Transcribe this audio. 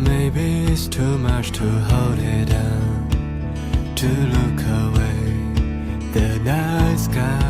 maybe it's too much to hold it down, to look away. The night sky